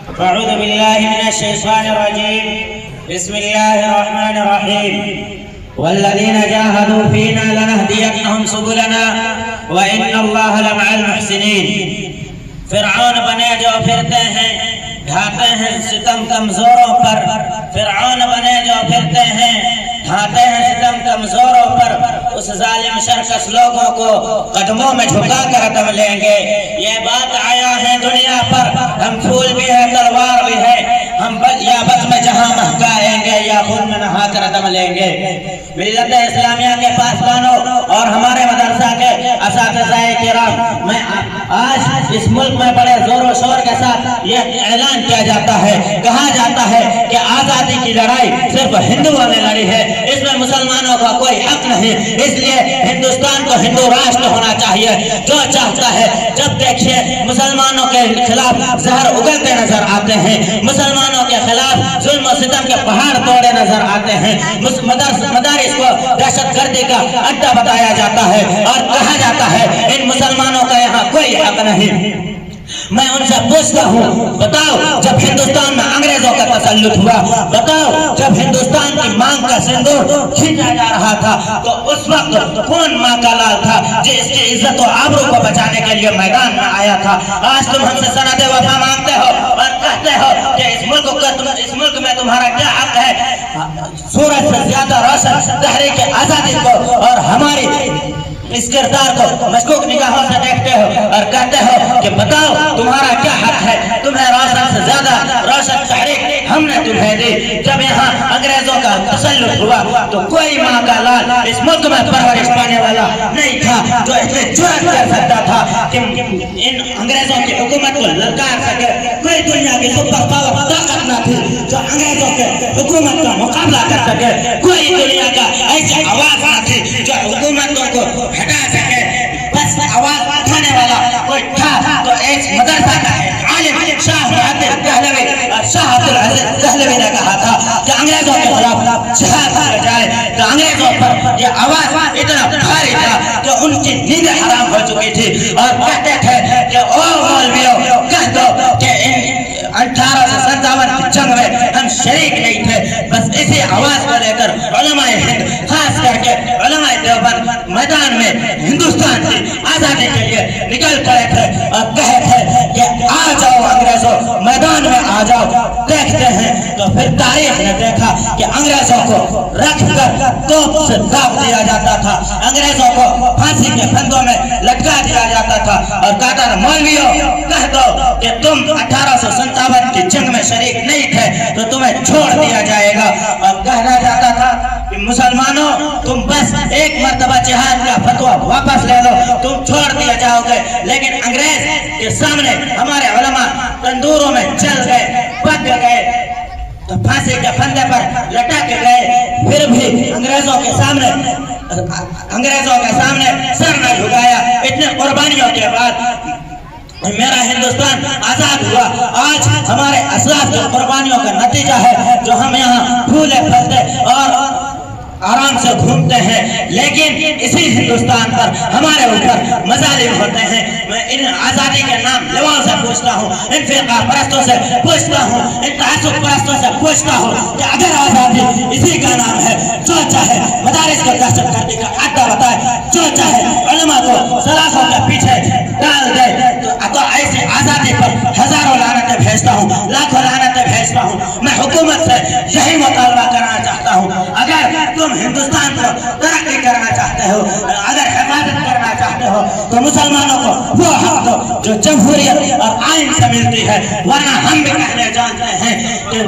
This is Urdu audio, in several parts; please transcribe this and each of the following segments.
أعوذ بالله من الشيطان الرجيم. بسم الله الرحمن الرحيم. والذين جاهدوا فينا لنهدينهم سبلنا وإن الله لمع المحسنين. فرعون بنے جو پھرتے ہیں ڈھاتے ہیں ستم کمزوروں پر. فرعون بنے جو پھرتے ہیں ڈھاتے ہیں ستم کمزوروں پر. اس ظالم سرکش لوگوں کو قدموں میں جھکا کر دم لیں گے. یہ بات آیا ہے دنیا پر. ہم پھول بھی ہے تلوار بھی ہے. ہم یا بس میں جہاں مہکائیں گے یا خود میں نہا کر دم لیں گے. ملت اسلامیہ کے پاسبانوں اور ہمارے مدرسہ کے اساتذہ کرام، میں آج اس ملک میں بڑے زور و شور کے ساتھ یہ اعلان کیا جاتا ہے، کہا جاتا ہے کہ آزادی کی لڑائی صرف ہندوؤں نے لڑی ہے، اس میں مسلمانوں کا کوئی حق نہیں. اس لیے ہندوستان کو ہندو راشٹر ہونا چاہیے. جو چاہتا ہے، جب دیکھیے مسلمانوں کے خلاف زہر اگلتے نظر آتے ہیں، مسلمانوں کے خلاف ظلم و ستم کے پہاڑ توڑے نظر آتے ہیں، مدارس کو دہشت گردی کا اڈا بتایا جاتا ہے اور کہا جاتا ہے ان مسلمانوں کا یہاں کوئی حق نہیں. میں ان سے پوچھتا ہوں، بتاؤ جب ہندوستان میں انگریزوں کا تسلط ہوا، بتاؤ جب ہندوستان کی مانگ کا سندور کھینچا جا رہا تھا تو اس وقت کون ماں کا لال تھا جو اس کی عزت و آبرو کو بچانے کے لیے میدان میں آیا تھا؟ آج تم ہم سے سند وفا مانگتے ہو اور کہتے ہو کہ اس ملک میں تمہارا کیا حق ہے؟ سورج سے زیادہ روشن تحریک آزادی کو اور ہماری اس کردار کو مشکوک نگاہوں سے دیکھتے ہو اور کہتے ہو کہ بتاؤ تمہارا کیا حق ہے؟ تمہیں روشن سے زیادہ روشن تحریک ہم نے تمہیں دی. جب یہاں انگریزوں کا تسلط ہوا تو کوئی ماں کا لال اس ملک میں پرورش پانے والا نہیں تھا جو اتنی جرأت کر سکتا تھا کہ ان انگریزوں کی حکومت کو للکار سکے. کوئی دنیا کی سپر پاور طاقت نہ تھی جو انگریزوں کے حکومت کا مقابلہ کر سکے. کوئی دنیا کا ایسی آواز نہ تھی جو حکومتوں کو ہٹا سکے. بس آواز اٹھانے والا کوئی تھا تو ایک مدرسہ کا عالم شاہ محمد دہلوی اور شاہ عبد العزیز دہلوی نے کہا تھا کہ انگریزوں کے خلاف جہاد کیا جائے. تو انگریزوں پر یہ آواز اتنا بھاری تھا کہ ان کی نیندیں حرام ہو چکی تھی اور کہتے تھے کہ او مولویوں کہہ دو کہ 1857 کی جنگ میں ہم شریک نہیں تھے. بس اسی آواز کو لے کر علماء ہند خاص کر کے علماء دیوبند میدان میں ہندوستان کی آزادی کے لیے نکل پڑے تھے اور کہے تھے کہ آ جاؤ انگریزوں میدان میں آ جاؤ. دیکھتے ہیں تو پھر تاریخ نے دیکھا کہ انگریزوں کو رکھ کر توپ سے داغ دیا جاتا تھا، انگریزوں کو پھانسی کے پھندوں میں لٹکا دیا جاتا تھا اور کہتا تھا مولویوں کہہ دو کہ تم 1857 کی جنگ میں شریک نہیں تھے تو تمہیں چھوڑ دیا جائے گا. اور کہنا جاتا تھا کہ مسلمانوں تم بس ایک مرتبہ جہاد کا فتویٰ واپس لے لو، تم چھوڑ دیا جاؤ گے. لیکن انگریز کے سامنے ہمارے علماء تندوروں میں جل گئے، پک گئے، تو پھانسی کے پھندے پر لٹک گئے. پھر بھی انگریزوں کے سامنے سر نہ جھکایا. اتنے قربانیوں کے بعد میرا ہندوستان آزاد ہوا. آج ہمارے اسلاف کی قربانیوں کا نتیجہ ہے جو ہم یہاں پھولے پھلتے اور آرام سے گھومتے ہیں. لیکن اسی ہندوستان پر ہمارے اوپر مظالم ہوتے ہیں. میں ان آزادی کے نام لیواؤں سے پوچھتا ہوں، ان فرقہ پرستوں سے پوچھتا ہوں، ان تعصب پرستوں سے پوچھتا ہوں کہ اگر آزادی اسی کا نام ہے، جو چاہے مدارس کو دہشت گردی کا اڈا بتائے، جو چاہے علماء کو سلاخوں کے پیچھے ڈال دے، تو ایسی آزادی پر ہزاروں لعنتیں بھیجتا ہوں، لاکھوں لعنتیں بھیجتا ہوں. میں حکومت سے یہی مطالبہ کرنا چاہتا ہوں، اگر تم ہندوستان کو ترقی کرنا چاہتے ہو، اگر حفاظت کرنا چاہتے ہو تو مسلمانوں کو وہ حق دو جو جمہوریت اور آئین سے ملتی ہے. ورنہ ہم بھی کہنے جانتے ہیں کہ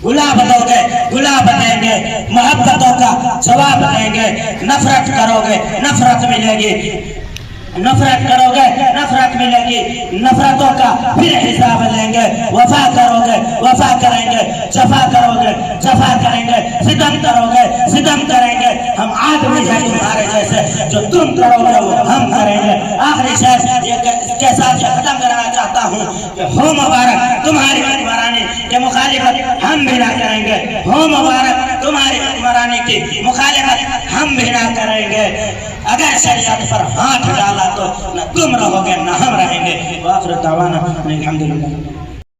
گلاب دو گے گلاب دیں گے، محبتوں کا جواب دیں گے. نفرت کرو گے نفرت ملے گی، نفرت کرو گے نفرت ملے گی. نفرتوں کا پھر حساب لیں گے. وفا کرو گے وفا کریں گے، جفا کرو گے جفا کریں گے، ستم کرو گے ستم کریں گے. ہم آدمی ہیں تمہارے جیسے، جو تم کرو گے وہ ہم کریں گے. آخری شعر یہ کے ساتھ ختم کرنا چاہتا ہوں کہ ہو مبارک تمہاری حکمرانی کی مخالفت ہم بھی نہ کریں گے. ہو مبارک تمہاری حکمرانی کی مخالفت ہم بھی نہ کریں گے. اگر شریعت پر ہاتھ ڈالا تو نہ تم رہو گے نہ ہم رہیں گے. وآخر دعوانا الحمدللہ.